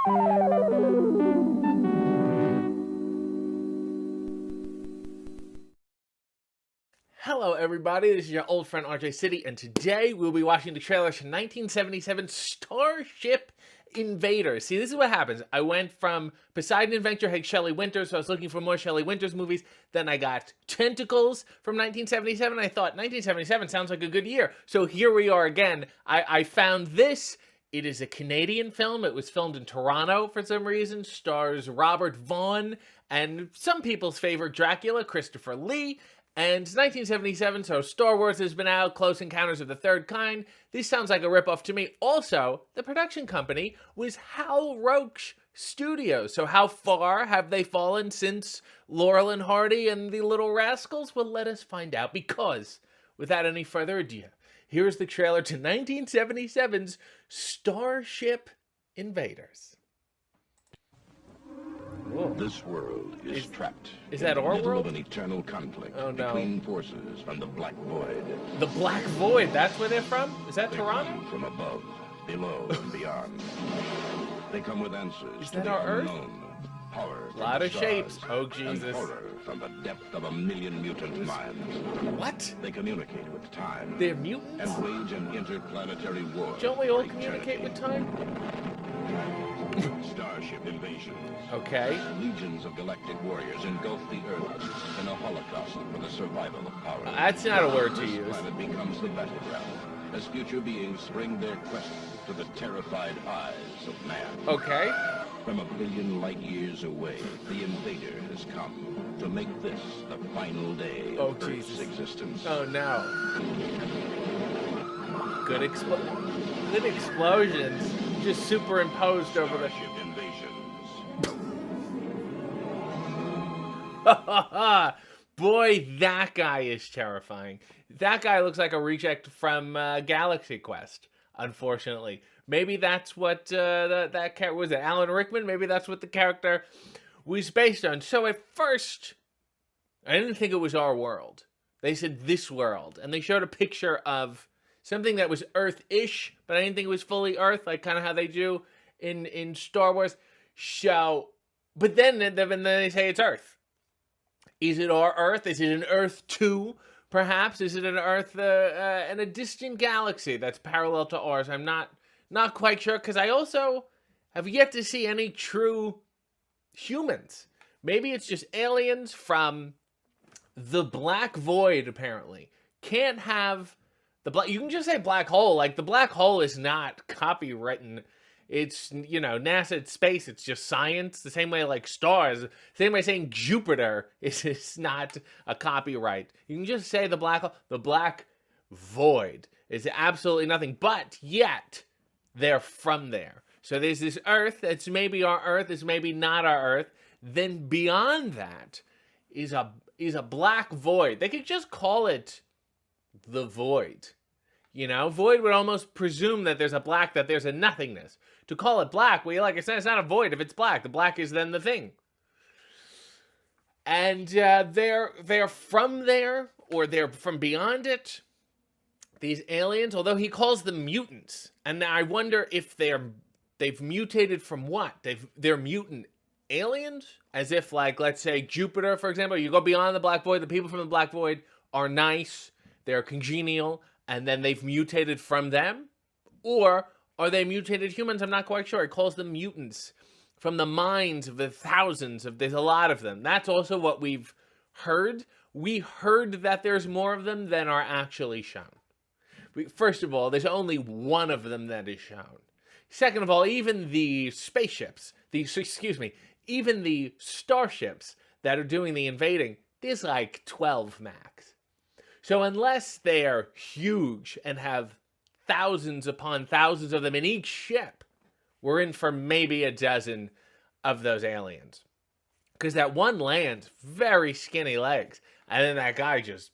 Hello everybody, this is your old friend RJ City, and today we'll be watching the trailer for 1977 Starship Invaders. See, this is what happens. I went from Poseidon Adventure had Shelley Winters, so I was looking for more Shelley Winters movies. Then I got Tentacles from 1977. I thought 1977 sounds like a good year. So here we are again. I found this. It is a Canadian film. It was filmed in Toronto for some reason. Stars Robert Vaughn and some people's favorite Dracula, Christopher Lee. And it's 1977, so Star Wars has been out, Close Encounters of the Third Kind. This sounds like a ripoff to me. Also, the production company was Hal Roach Studios. So how far have they fallen since Laurel and Hardy and the Little Rascals? Well, let us find out, because without any further ado, here's the trailer to 1977's Starship Invaders. Whoa. This world is trapped. Is that our world? Of an eternal conflict between forces from the Black Void. The Black Void, that's where they're from? Is that Toronto? Come from above, below, and beyond. They come with answers. Is that our Earth? Power. A lot of shapes. Oh, Jesus. And horror from the depth of a million mutant minds. What? They communicate with time. They're mutants? And wage an interplanetary war. Don't we all communicate with time? Starship invasion. Okay. Legions of galactic warriors engulf the Earth in a holocaust for the survival of power. That's not a word to use. The planet becomes the battleground as future beings spring their quest to the terrified eyes of man. Okay. From a billion light years away, the invader has come to make this the final day of Earth's existence. Oh no. Good explosions just superimposed over the Starship invasions. Boy, that guy is terrifying. That guy looks like a reject from Galaxy Quest, unfortunately. Maybe that's what that character was. It Alan Rickman? Maybe that's what the character was based on. So at first, I didn't think it was our world. They said this world, and they showed a picture of something that was Earth-ish, but I didn't think it was fully Earth, like kind of how they do in Star Wars. So, but then they say it's Earth. Is it our Earth? Is it an Earth 2, perhaps? Is it an Earth in a distant galaxy that's parallel to ours? I'm not quite sure, because I also have yet to see any true humans. Maybe it's just aliens from the Black Void, apparently. Can't have... You can just say black hole. Like, the black hole is not copywritten. It's, you know, NASA, it's space. It's just science. The same way, like, stars. The same way saying Jupiter is not a copyright. You can just say the black hole. The Black Void is absolutely nothing. But yet, they're from there. So there's this Earth. It's maybe our Earth. It's maybe not our Earth. Then beyond that is a black void. They could just call it the Void. You know, void would almost presume that there's a black, that there's a nothingness. To call it black, well, like I said, it's not a void if it's black. The black is then the thing. And they're from there, or they're from beyond it. These aliens, although he calls them mutants, and I wonder if they've mutated from what? They're mutant aliens, as if, like, let's say Jupiter, for example. You go beyond the Black Void. The people from the Black Void are nice. They're congenial. And then they've mutated from them? Or are they mutated humans? I'm not quite sure. He calls them mutants from the minds of the thousands of... There's a lot of them. That's also what we've heard. We heard that there's more of them than are actually shown. First of all, there's only one of them that is shown. Second of all, even the spaceships, even the starships that are doing the invading, there's like 12 max. So unless they're huge and have thousands upon thousands of them in each ship, we're in for maybe a dozen of those aliens. Because that one lands, very skinny legs, and then that guy just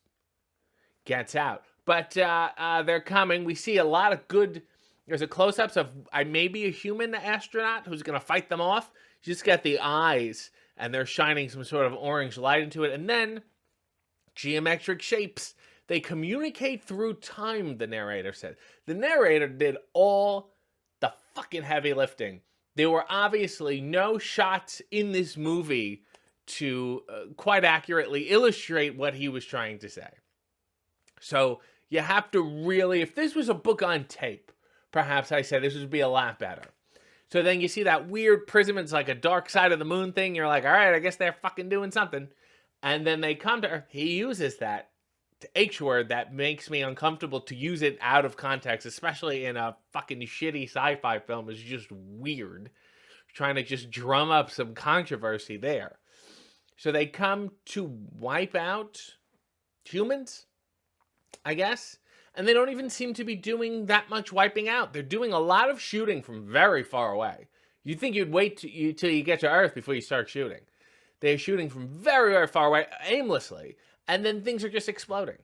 gets out. But they're coming. We see a lot of good... There's a close-ups of maybe a human astronaut who's going to fight them off. You just got the eyes, and they're shining some sort of orange light into it. And then geometric shapes. They communicate through time, the narrator said. The narrator did all the fucking heavy lifting. there were obviously no shots in this movie to quite accurately illustrate what he was trying to say. So you have to really, if this was a book on tape, perhaps I say this would be a lot better. So then you see that weird prism, it's like a dark side of the moon thing. You're like, all right, I guess they're fucking doing something. And then they come to Earth. He uses that H word that makes me uncomfortable to use it out of context, especially in a fucking shitty sci-fi film, is just weird. Trying to just drum up some controversy there. So they come to wipe out humans, I guess. And they don't even seem to be doing that much wiping out. They're doing a lot of shooting from very far away. You'd think you'd wait till you get to Earth before you start shooting. They're shooting from very, very far away, aimlessly, and then things are just exploding.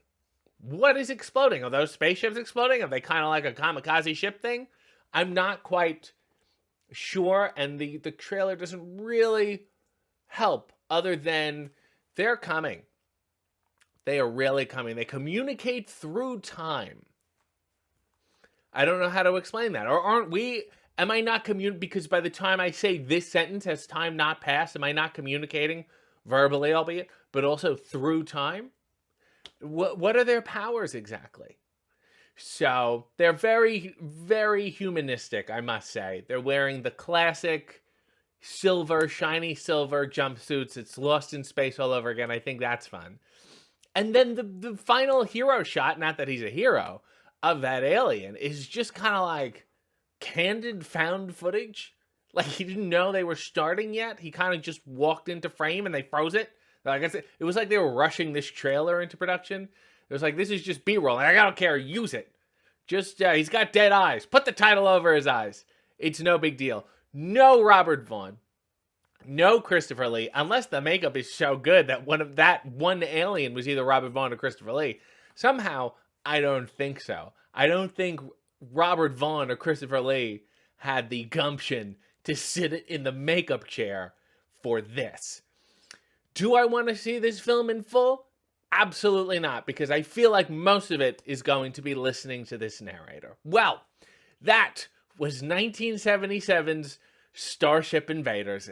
What is exploding? Are those spaceships exploding? Are they kind of like a kamikaze ship thing? I'm not quite sure, and the trailer doesn't really help other than they're coming. They are really coming. They communicate through time. I don't know how to explain that. Or aren't we... Am I not communicating? Because by the time I say this sentence, has time not passed? Am I not communicating verbally, albeit, but also through time? What are their powers exactly? So they're very, very humanistic, I must say. They're wearing the classic silver, shiny silver jumpsuits. It's Lost in Space all over again. I think that's fun. And then the final hero shot, not that he's a hero, of that alien is just kind of like candid found footage. Like he didn't know they were starting yet. He kind of just walked into frame and they froze it. Like I said, it was like they were rushing this trailer into production. It was like, this is just B-roll. Like, I don't care. Use it. Just, he's got dead eyes. Put the title over his eyes. It's no big deal. No Robert Vaughn. No Christopher Lee, unless the makeup is so good that one alien was either Robert Vaughn or Christopher Lee. Somehow, I don't think so. I don't think Robert Vaughn or Christopher Lee had the gumption to sit in the makeup chair for this. Do I want to see this film in full? Absolutely not, because I feel like most of it is going to be listening to this narrator. Well, that was 1977's Starship Invaders.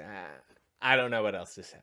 I don't know what else to say.